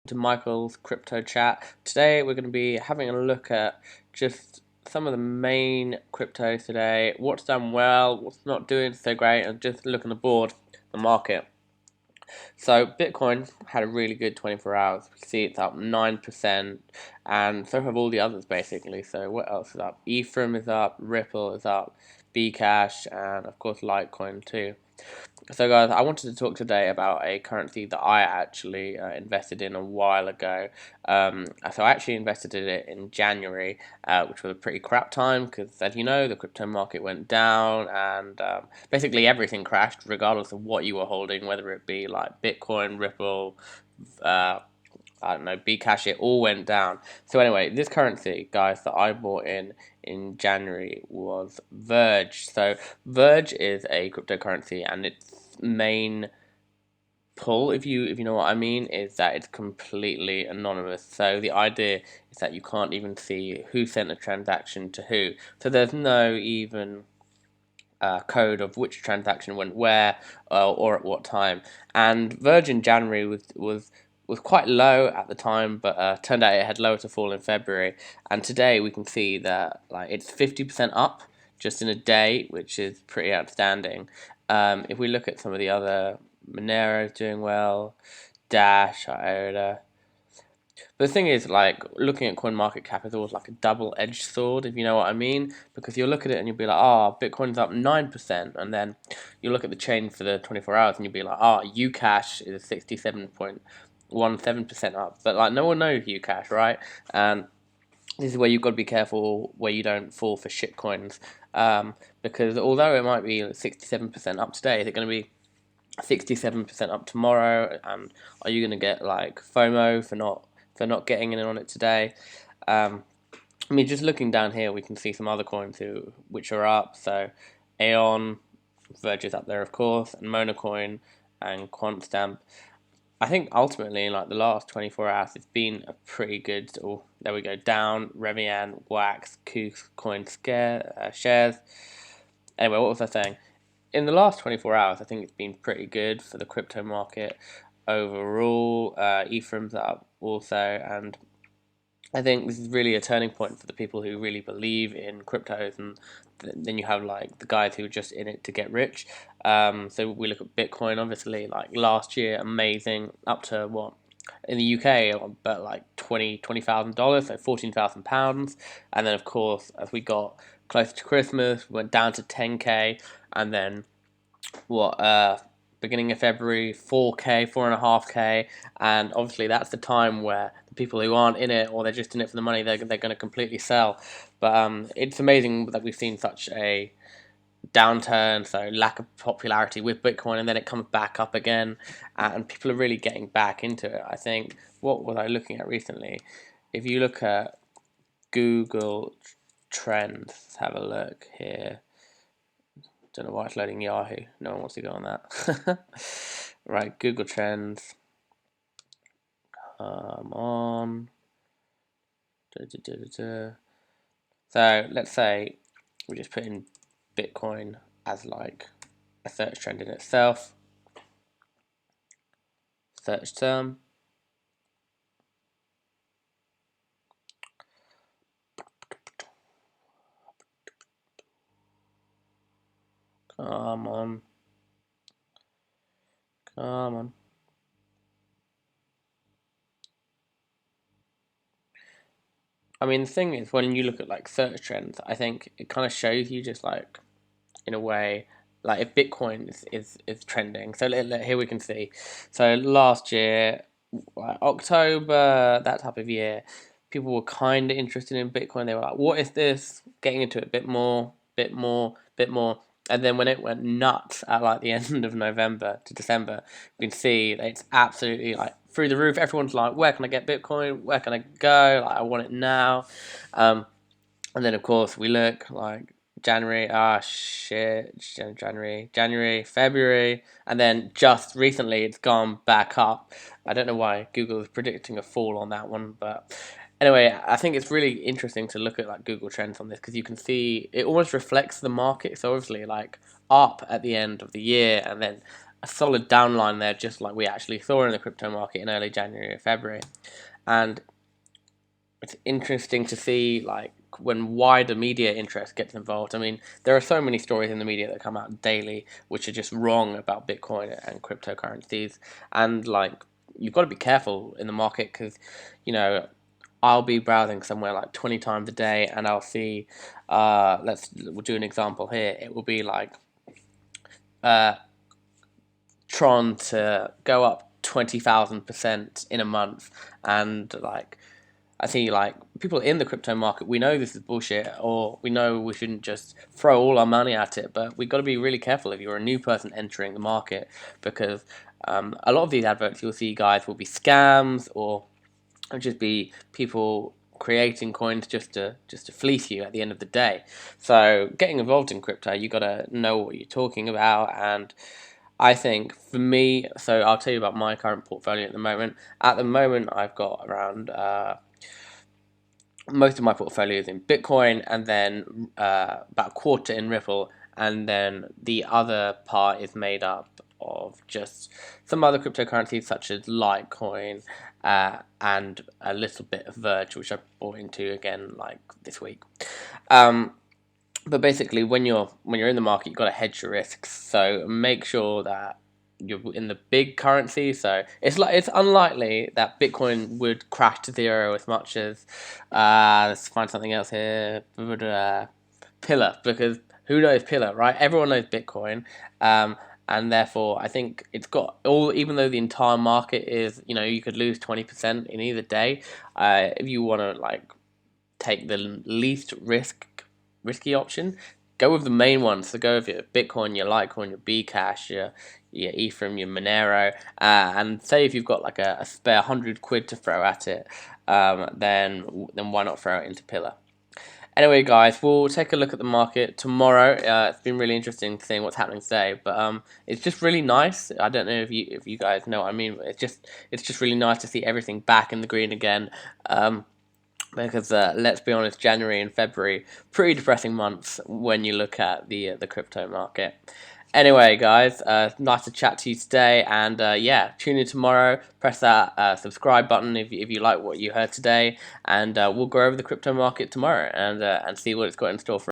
To Michael's Crypto Chat. Today we're going to be having a look at just some of the main cryptos today, what's done well, what's not doing so great, and just look on the board, the market. So Bitcoin had a really good 24 hours. We see it's up 9%, and so have all the others basically. So what else is up? Ethereum is up, Ripple is up, Bcash, and of course Litecoin too. So guys, I wanted to talk today about a currency that I actually invested in a while ago. So I actually invested in it in January, which was a pretty crap time because, as you know, the crypto market went down and basically everything crashed, regardless of what you were holding, whether it be like Bitcoin, Ripple, uh, I don't know, Bcash, it all went down. So anyway, this currency, guys, that I bought in January was Verge. So Verge is a cryptocurrency, and its main pull, if you know what I mean, is that it's completely anonymous. So the idea is that you can't even see who sent a transaction to who. So there's no even code of which transaction went where or at what time. And Virgin January was quite low at the time, but turned out it had lower to fall in February. And today we can see that like it's 50% up just in a day, which is pretty outstanding. If we look at some of the other, Monero's doing well, Dash, Iota, but the thing is, like, looking at coin market cap is always like a double-edged sword, if you know what I mean, because you'll look at it and you'll be like, oh, Bitcoin's up 9%, and then you look at the chain for the 24 hours and you'll be like, oh, Ucash is 67.17% up, but like no one knows Ucash, right? And this is where you've got to be careful where you don't fall for shit coins, because although it might be 67% up today, is it going to be 67% up tomorrow? And are you going to get like FOMO for not getting in on it today? Um, I mean, just looking down here, we can see some other coins which are up. So Aeon, Verge is up there, of course, and Monocoin and QuantStamp. I think ultimately, in like the last 24 hours, it's been a pretty good. Oh, there we go. Down, Remian, Wax, KuCoin shares. Anyway, what was I saying? In the last 24 hours, I think it's been pretty good for the crypto market overall. Ethereum's up also, and I think this is really a turning point for the people who really believe in cryptos, and then you have like the guys who are just in it to get rich. So we look at Bitcoin, obviously, like last year, amazing, up to what in the UK, but like $20,000, so £14,000, and then of course as we got closer to Christmas, we went down to 10k, and then what beginning of February 4k, 4.5k, and obviously that's the time where the people who aren't in it or they're just in it for the money, they're going to completely sell. But it's amazing that we've seen such a downturn, so lack of popularity with Bitcoin, and then it comes back up again, and people are really getting back into it. I think, what was I looking at recently? If you look at Google Trends, let's have a look here. Don't know why it's loading Yahoo. No one wants to go on that. Right, Google Trends. Come on. So let's say we just put in Bitcoin as like a search trend in itself. Search term. Come on. Come on. I mean, the thing is, when you look at like search trends, I think it kind of shows you just like, in a way, like if Bitcoin is trending. So here we can see. So last year, like October, that type of year, people were kind of interested in Bitcoin. They were like, "What is this?" Getting into it a bit more, bit more, bit more. And then when it went nuts at like the end of November to December, you can see that it's absolutely like through the roof. Everyone's like, "Where can I get Bitcoin? Where can I go? Like, I want it now." Um, and then of course we look like January, shit, January, February, and then just recently it's gone back up. I don't know why Google is predicting a fall on that one, but anyway, I think it's really interesting to look at like Google Trends on this because you can see it almost reflects the market. So obviously, like up at the end of the year, and then a solid downline there, just like we actually saw in the crypto market in early January or February. And it's interesting to see like when wider media interest gets involved. I mean, there are so many stories in the media that come out daily which are just wrong about Bitcoin and cryptocurrencies, and like you've got to be careful in the market because you know I'll be browsing somewhere like 20 times a day, and I'll see, we'll do an example here. It will be like uh, Tron to go up 20,000% in a month, and like I see like people in the crypto market, we know this is bullshit, or we know we shouldn't just throw all our money at it, but we've got to be really careful if you're a new person entering the market, because a lot of these adverts you'll see, guys, will be scams, or it'll just be people creating coins just to fleece you at the end of the day. So getting involved in crypto, you got to know what you're talking about. And I think for me, so I'll tell you about my current portfolio at the moment. At the moment, I've got around most of my portfolio is in Bitcoin, and then about a quarter in Ripple, and then the other part is made up of just some other cryptocurrencies such as Litecoin, and a little bit of Verge, which I bought into again like this week. Um, but basically, when you're in the market, you've got to hedge your risks. So make sure that you're in the big currency. So it's unlikely that Bitcoin would crash to zero as much as let's find something else here. Pillar, because who knows Pillar, right? Everyone knows Bitcoin. And therefore, I think it's got all. Even though the entire market is, you could lose 20% in either day. If you want to like take the least risky option, go with the main ones. So go with your Bitcoin, your Litecoin, your Bcash, your Ethereum, your Monero, and say if you've got like a spare £100 to throw at it, then why not throw it into Pillar? Anyway, guys, we'll take a look at the market tomorrow. It's been really interesting seeing what's happening today, but it's just really nice. I don't know if you guys know what I mean, but it's just really nice to see everything back in the green again. Because let's be honest, January and February, pretty depressing months when you look at the crypto market. Anyway, guys, nice to chat to you today, and yeah, tune in tomorrow. Press that subscribe button if you like what you heard today, and we'll go over the crypto market tomorrow and see what it's got in store for